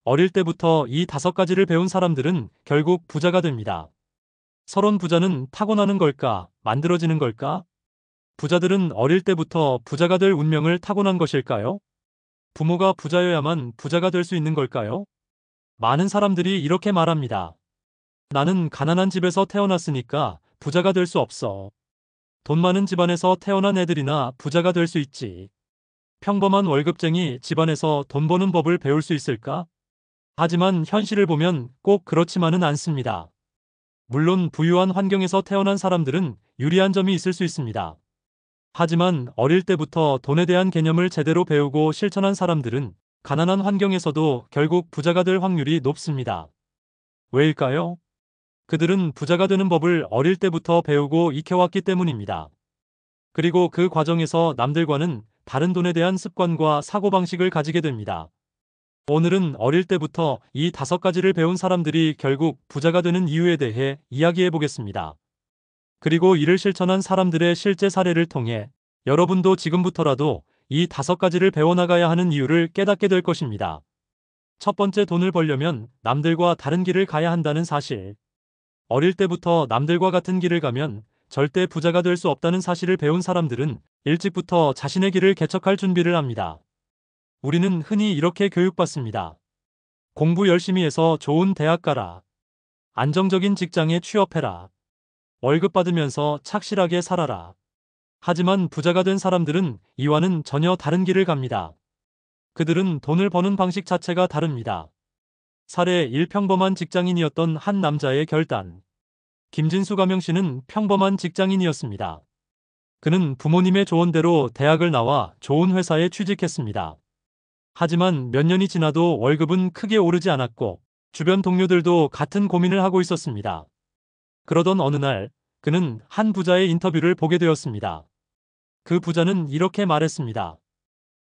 어릴 때부터 이 5가지를 배운 사람들은 결국 부자가 됩니다. 서론 부자는 타고나는 걸까, 만들어지는 걸까? 부자들은 어릴 때부터 부자가 될 운명을 타고난 것일까요? 부모가 부자여야만 부자가 될 수 있는 걸까요? 많은 사람들이 이렇게 말합니다. 나는 가난한 집에서 태어났으니까 부자가 될 수 없어. 돈 많은 집안에서 태어난 애들이나 부자가 될 수 있지. 평범한 월급쟁이 집안에서 돈 버는 법을 배울 수 있을까? 하지만 현실을 보면 꼭 그렇지만은 않습니다. 물론 부유한 환경에서 태어난 사람들은 유리한 점이 있을 수 있습니다. 하지만 어릴 때부터 돈에 대한 개념을 제대로 배우고 실천한 사람들은 가난한 환경에서도 결국 부자가 될 확률이 높습니다. 왜일까요? 그들은 부자가 되는 법을 어릴 때부터 배우고 익혀왔기 때문입니다. 그리고 그 과정에서 남들과는 다른 돈에 대한 습관과 사고방식을 가지게 됩니다. 오늘은 어릴 때부터 이 5가지를 배운 사람들이 결국 부자가 되는 이유에 대해 이야기해 보겠습니다. 그리고 이를 실천한 사람들의 실제 사례를 통해 여러분도 지금부터라도 이 5가지를 배워나가야 하는 이유를 깨닫게 될 것입니다. 첫 번째, 돈을 벌려면 남들과 다른 길을 가야 한다는 사실. 어릴 때부터 남들과 같은 길을 가면 절대 부자가 될 수 없다는 사실을 배운 사람들은 일찍부터 자신의 길을 개척할 준비를 합니다. 우리는 흔히 이렇게 교육받습니다. 공부 열심히 해서 좋은 대학 가라. 안정적인 직장에 취업해라. 월급 받으면서 착실하게 살아라. 하지만 부자가 된 사람들은 이와는 전혀 다른 길을 갑니다. 그들은 돈을 버는 방식 자체가 다릅니다. 사례 1. 평범한 직장인이었던 한 남자의 결단. 김진수 가명씨는 평범한 직장인이었습니다. 그는 부모님의 조언대로 대학을 나와 좋은 회사에 취직했습니다. 하지만 몇 년이 지나도 월급은 크게 오르지 않았고 주변 동료들도 같은 고민을 하고 있었습니다. 그러던 어느 날 그는 한 부자의 인터뷰를 보게 되었습니다. 그 부자는 이렇게 말했습니다.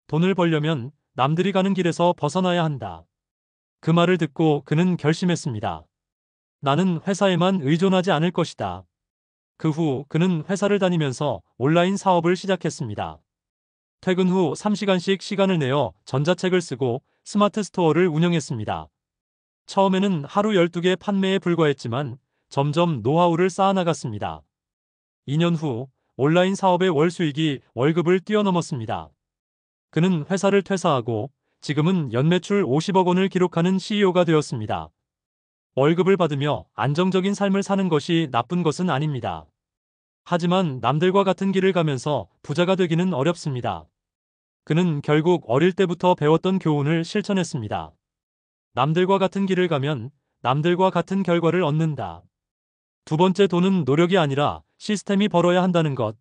돈을 벌려면 남들이 가는 길에서 벗어나야 한다. 그 말을 듣고 그는 결심했습니다. 나는 회사에만 의존하지 않을 것이다. 그 후 그는 회사를 다니면서 온라인 사업을 시작했습니다. 퇴근 후 3시간씩 시간을 내어 전자책을 쓰고 스마트 스토어를 운영했습니다. 처음에는 하루 12개 판매에 불과했지만 점점 노하우를 쌓아나갔습니다. 2년 후 온라인 사업의 월 수익이 월급을 뛰어넘었습니다. 그는 회사를 퇴사하고 지금은 연매출 50억 원을 기록하는 CEO가 되었습니다. 월급을 받으며 안정적인 삶을 사는 것이 나쁜 것은 아닙니다. 하지만 남들과 같은 길을 가면서 부자가 되기는 어렵습니다. 그는 결국 어릴 때부터 배웠던 교훈을 실천했습니다. 남들과 같은 길을 가면 남들과 같은 결과를 얻는다. 두 번째, 돈은 노력이 아니라 시스템이 벌어야 한다는 것.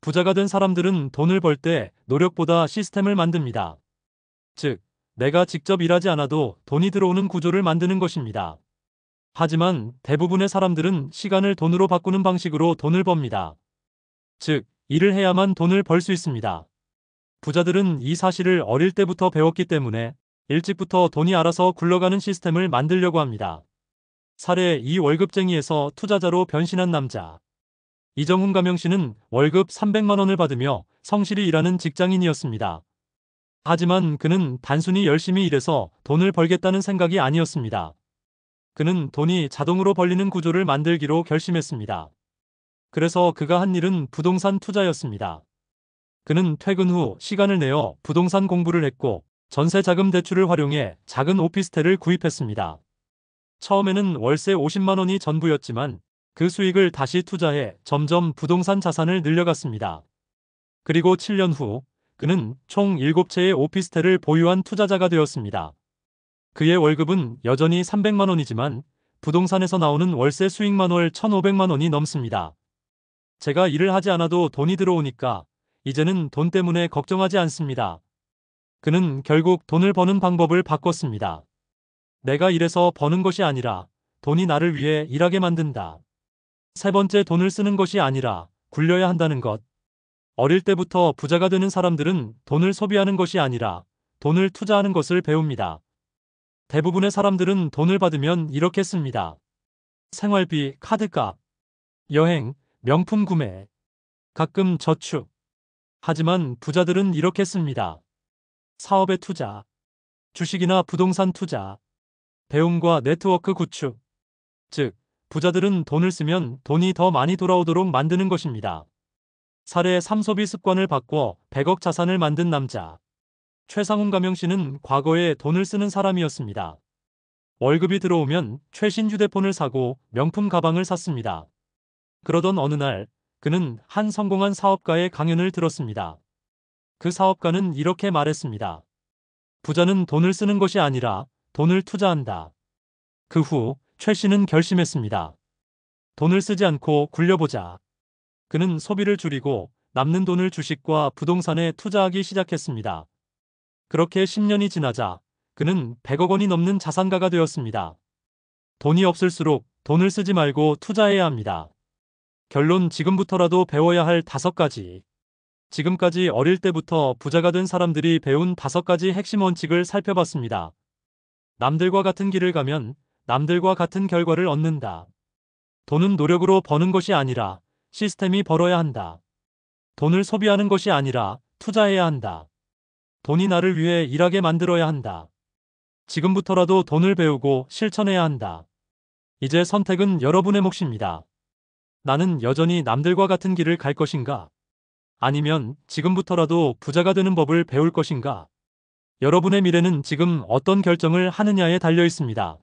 부자가 된 사람들은 돈을 벌 때 노력보다 시스템을 만듭니다. 즉, 내가 직접 일하지 않아도 돈이 들어오는 구조를 만드는 것입니다. 하지만 대부분의 사람들은 시간을 돈으로 바꾸는 방식으로 돈을 법니다. 즉, 일을 해야만 돈을 벌 수 있습니다. 부자들은 이 사실을 어릴 때부터 배웠기 때문에 일찍부터 돈이 알아서 굴러가는 시스템을 만들려고 합니다. 사례 2. 월급쟁이에서 투자자로 변신한 남자. 이정훈 가명씨는 월급 300만 원을 받으며 성실히 일하는 직장인이었습니다. 하지만 그는 단순히 열심히 일해서 돈을 벌겠다는 생각이 아니었습니다. 그는 돈이 자동으로 벌리는 구조를 만들기로 결심했습니다. 그래서 그가 한 일은 부동산 투자였습니다. 그는 퇴근 후 시간을 내어 부동산 공부를 했고 전세 자금 대출을 활용해 작은 오피스텔을 구입했습니다. 처음에는 월세 50만 원이 전부였지만 그 수익을 다시 투자해 점점 부동산 자산을 늘려갔습니다. 그리고 7년 후 그는 총 7채의 오피스텔을 보유한 투자자가 되었습니다. 그의 월급은 여전히 300만 원이지만 부동산에서 나오는 월세 수익만 월 1,500만 원이 넘습니다. 제가 일을 하지 않아도 돈이 들어오니까 이제는 돈 때문에 걱정하지 않습니다. 그는 결국 돈을 버는 방법을 바꿨습니다. 내가 일해서 버는 것이 아니라 돈이 나를 위해 일하게 만든다. 세 번째, 돈을 쓰는 것이 아니라 굴려야 한다는 것. 어릴 때부터 부자가 되는 사람들은 돈을 소비하는 것이 아니라 돈을 투자하는 것을 배웁니다. 대부분의 사람들은 돈을 받으면 이렇게 씁니다. 생활비, 카드값, 여행, 명품 구매, 가끔 저축. 하지만 부자들은 이렇게 씁니다. 사업에 투자, 주식이나 부동산 투자, 배움과 네트워크 구축. 즉, 부자들은 돈을 쓰면 돈이 더 많이 돌아오도록 만드는 것입니다. 사례 3. 소비 습관을 바꿔 100억 자산을 만든 남자. 최상훈 가명 씨는 과거에 돈을 쓰는 사람이었습니다. 월급이 들어오면 최신 휴대폰을 사고 명품 가방을 샀습니다. 그러던 어느 날 그는 한 성공한 사업가의 강연을 들었습니다. 그 사업가는 이렇게 말했습니다. 부자는 돈을 쓰는 것이 아니라 돈을 투자한다. 그 후 최 씨는 결심했습니다. 돈을 쓰지 않고 굴려보자. 그는 소비를 줄이고 남는 돈을 주식과 부동산에 투자하기 시작했습니다. 그렇게 10년이 지나자 그는 100억 원이 넘는 자산가가 되었습니다. 돈이 없을수록 돈을 쓰지 말고 투자해야 합니다. 결론, 지금부터라도 배워야 할 5가지. 지금까지 어릴 때부터 부자가 된 사람들이 배운 5가지 핵심 원칙을 살펴봤습니다. 남들과 같은 길을 가면 남들과 같은 결과를 얻는다. 돈은 노력으로 버는 것이 아니라 시스템이 벌어야 한다. 돈을 소비하는 것이 아니라 투자해야 한다. 돈이 나를 위해 일하게 만들어야 한다. 지금부터라도 돈을 배우고 실천해야 한다. 이제 선택은 여러분의 몫입니다. 나는 여전히 남들과 같은 길을 갈 것인가? 아니면 지금부터라도 부자가 되는 법을 배울 것인가? 여러분의 미래는 지금 어떤 결정을 하느냐에 달려 있습니다.